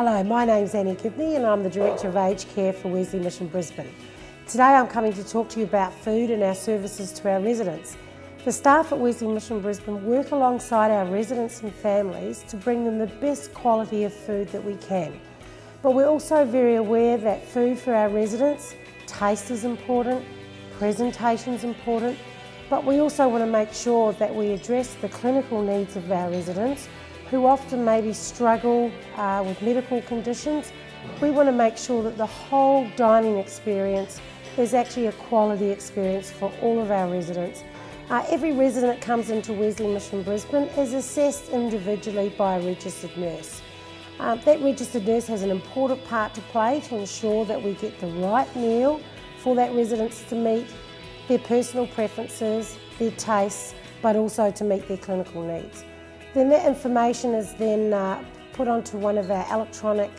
Hello, my name's Annie Gibney and I'm the Director of Aged Care for Wesley Mission Brisbane. Today I'm coming to talk to you about food and our services to our residents. The staff at Wesley Mission Brisbane work alongside our residents and families to bring them the best quality of food that we can. But we're also very aware that food for our residents, taste is important, presentation is important, but we also want to make sure that we address the clinical needs of our residents who often maybe struggle with medical conditions. We want to make sure that the whole dining experience is actually a quality experience for all of our residents. Every resident that comes into Wesley Mission Brisbane is assessed individually by a registered nurse. That registered nurse has an important part to play to ensure that we get the right meal for that residents to meet their personal preferences, their tastes, but also to meet their clinical needs. Then that information is then put onto one of our electronic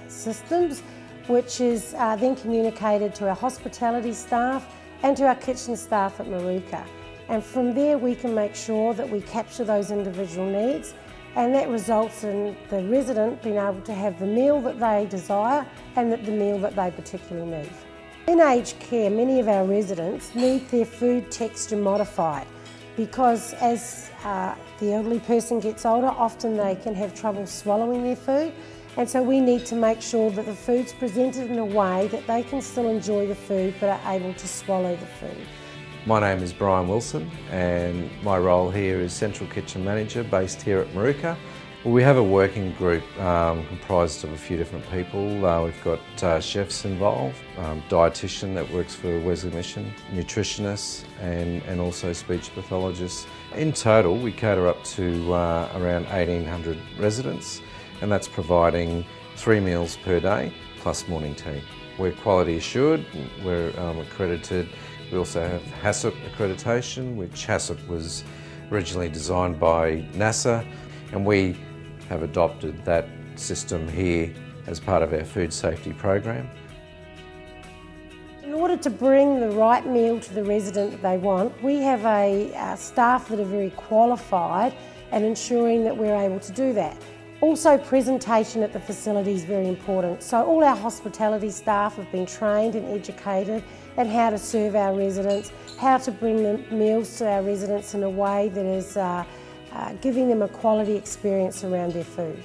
systems, which is then communicated to our hospitality staff and to our kitchen staff at Maruka. And from there we can make sure that we capture those individual needs, and that results in the resident being able to have the meal that they desire and the meal that they particularly need. In aged care, many of our residents need their food texture modified because as the elderly person gets older, often they can have trouble swallowing their food, and so we need to make sure that the food's presented in a way that they can still enjoy the food but are able to swallow the food. My name is Brian Wilson and my role here is Central Kitchen Manager based here at Maruka. We have a working group comprised of a few different people. We've got chefs involved, dietitian that works for Wesley Mission, nutritionists and also speech pathologists. In total we cater up to around 1,800 residents, and that's providing 3 meals per day plus morning tea. We're quality assured, we're accredited. We also have HACCP accreditation, which HACCP was originally designed by NASA, and we have adopted that system here as part of our food safety program. In order to bring the right meal to the resident that they want, we have a staff that are very qualified at ensuring that we're able to do that. Also, presentation at the facility is very important. So all our hospitality staff have been trained and educated in how to serve our residents, how to bring the meals to our residents in a way that is giving them a quality experience around their food.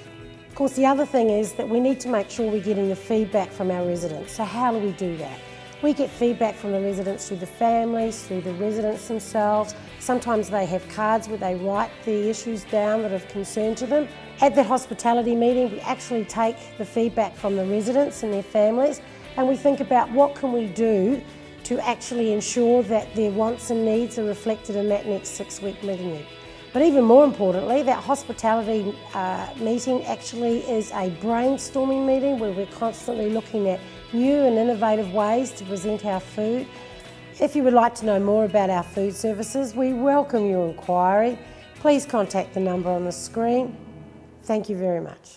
Of course, the other thing is that we need to make sure we're getting the feedback from our residents. So how do we do that? We get feedback from the residents through the families, through the residents themselves. Sometimes they have cards where they write the issues down that are of concern to them. At the hospitality meeting, we actually take the feedback from the residents and their families, and we think about what can we do to actually ensure that their wants and needs are reflected in that next 6-week menu. But even more importantly, that hospitality meeting actually is a brainstorming meeting where we're constantly looking at new and innovative ways to present our food. If you would like to know more about our food services, we welcome your inquiry. Please contact the number on the screen. Thank you very much.